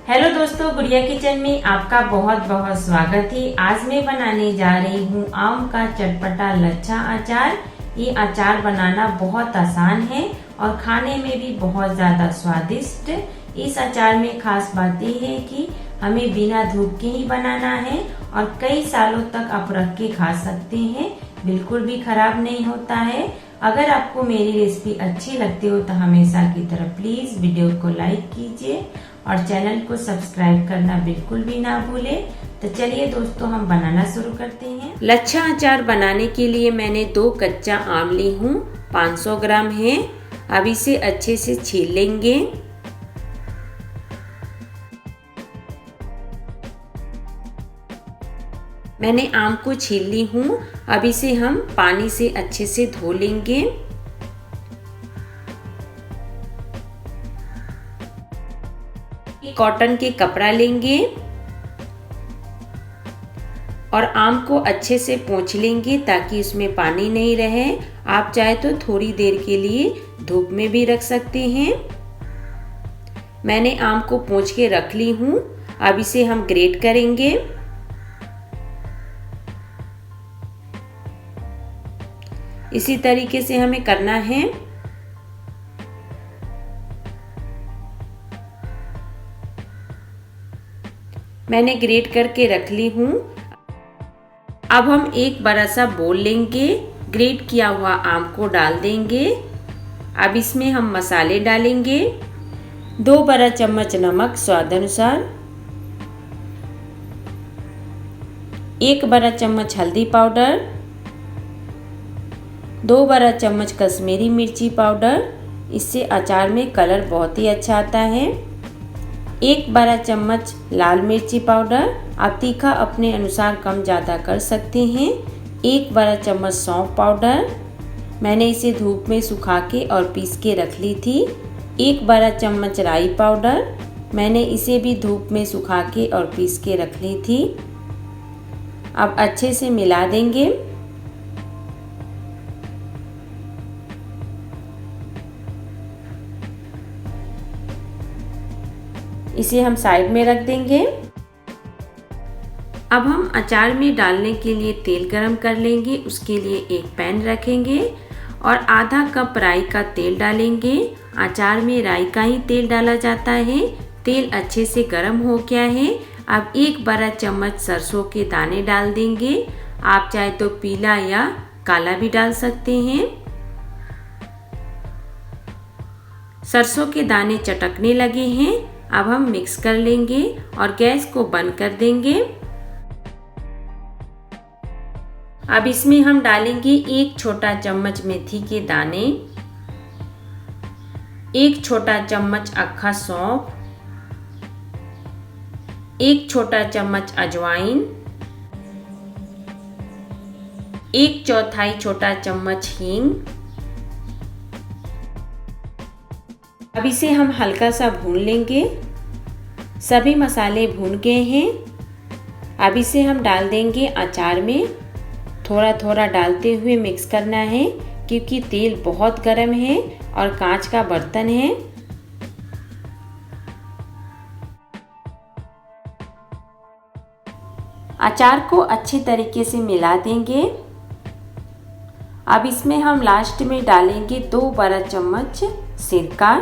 Hello दोस्तों, गुड़िया kitchen में आपका बहुत बहुत स्वागत है। आज मैं बनाने जा रही हूँ आम का चटपटा लच्छा अचार। ये अचार बनाना बहुत आसान है और खाने में भी बहुत ज्यादा स्वादिष्ट। इस अचार में खास बात ये है कि हमें बिना धूप के ही बनाना है और कई सालों तक आप रख के खा सकते हैं, बिल्कुल भी खराब नहीं होता है। अगर आपको मेरी रेसिपी अच्छी लगती हो तो हमेशा की तरह प्लीज वीडियो को लाइक कीजिए और चैनल को सब्सक्राइब करना बिल्कुल भी ना भूलें। तो चलिए दोस्तों, हम बनाना शुरू करते हैं। लच्छा अचार बनाने के लिए मैंने 2 कच्चा आम ली हूँ, 500 ग्राम है। अब इसे अच्छे से छील लेंगे। मैंने आम को छील ली हूँ। अब इसे हम पानी से अच्छे से धो लेंगे। कॉटन के कपड़ा लेंगे और आम को अच्छे से पोंछ लेंगे ताकि उसमें पानी नहीं रहे। आप चाहे तो थोड़ी देर के लिए धूप में भी रख सकते हैं। मैंने आम को पोंछ के रख ली हूँ। अब इसे हम ग्रेट करेंगे। इसी तरीके से हमें करना है। मैंने ग्रेट करके रख ली हूँ। अब हम एक बड़ा सा बोल लेंगे, ग्रेट किया हुआ आम को डाल देंगे। अब इसमें हम मसाले डालेंगे। 2 बड़ा चम्मच नमक स्वाद अनुसार, 1 बड़ा चम्मच हल्दी पाउडर, 2 बड़ा चम्मच कश्मीरी मिर्ची पाउडर, इससे अचार में कलर बहुत ही अच्छा आता है। 1 बड़ा चम्मच लाल मिर्ची पाउडर, आप तीखा अपने अनुसार कम ज़्यादा कर सकते हैं। 1 बड़ा चम्मच सौंफ पाउडर, मैंने इसे धूप में सुखा के और पीस के रख ली थी। 1 बड़ा चम्मच राई पाउडर, मैंने इसे भी धूप में सुखा के और पीस के रख ली थी। अब अच्छे से मिला देंगे। इसे हम साइड में रख देंगे। अब हम अचार में डालने के लिए तेल गरम कर लेंगे। उसके लिए एक पैन रखेंगे और आधा कप राई का तेल डालेंगे। अचार में राई का ही तेल डाला जाता है। तेल अच्छे से गरम हो गया है। अब 1 बड़ा चम्मच सरसों के दाने डाल देंगे। आप चाहे तो पीला या काला भी डाल सकते हैं। सरसों के दाने चटकने लगे हैं। अब हम मिक्स कर लेंगे और गैस को बंद कर देंगे। अब इसमें हम डालेंगे 1 छोटा चम्मच मेथी के दाने, 1 छोटा चम्मच अक्खा सौंफ, 1 छोटा चम्मच अजवाइन, 1/4 छोटा चम्मच हींग। अब इसे हम हल्का सा भून लेंगे। सभी मसाले भून गए हैं। अब इसे हम डाल देंगे अचार में। थोड़ा थोड़ा डालते हुए मिक्स करना है क्योंकि तेल बहुत गर्म है और कांच का बर्तन है। अचार को अच्छी तरीके से मिला देंगे। अब इसमें हम लास्ट में डालेंगे 2 बड़ा चम्मच सिरका।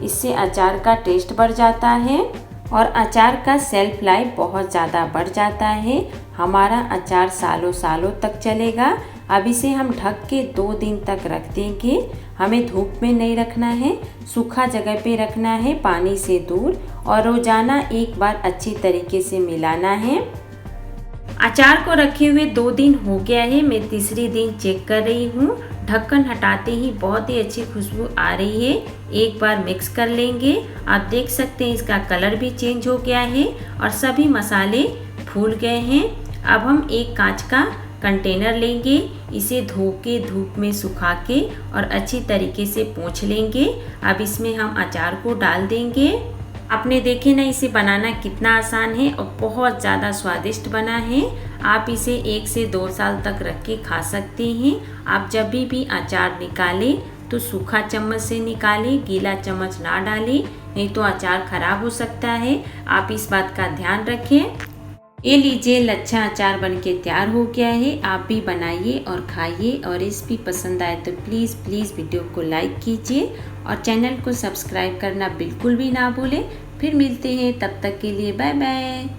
इससे अचार का टेस्ट बढ़ जाता है और अचार का सेल्फ लाइफ बहुत ज़्यादा बढ़ जाता है। हमारा अचार सालों सालों तक चलेगा। अब इसे हम ढक के 2 दिन तक रख देंगे। हमें धूप में नहीं रखना है, सूखा जगह पे रखना है, पानी से दूर, और रोजाना एक बार अच्छी तरीके से मिलाना है। अचार को रखे हुए 2 दिन हो गया है। मैं तीसरी दिन चेक कर रही हूँ। ढक्कन हटाते ही बहुत ही अच्छी खुशबू आ रही है। एक बार मिक्स कर लेंगे। आप देख सकते हैं इसका कलर भी चेंज हो गया है और सभी मसाले फूल गए हैं। अब हम एक कांच का कंटेनर लेंगे। इसे धो के धूप में सुखा के और अच्छी तरीके से पोंछ लेंगे। अब इसमें हम अचार को डाल देंगे। आपने देखे ना इसे बनाना कितना आसान है और बहुत ज़्यादा स्वादिष्ट बना है। आप इसे 1 से 2 साल तक रख के खा सकते हैं। आप जब भी अचार निकालें तो सूखा चम्मच से निकालें, गीला चम्मच ना डालें। नहीं तो अचार खराब हो सकता है। आप इस बात का ध्यान रखें। ये लीजिए, लच्छा अचार बनके तैयार हो गया है। आप भी बनाइए और खाइए, और रेसिपी पसंद आए तो प्लीज़ वीडियो को लाइक कीजिए और चैनल को सब्सक्राइब करना बिल्कुल भी ना भूलें। फिर मिलते हैं, तब तक के लिए बाय बाय।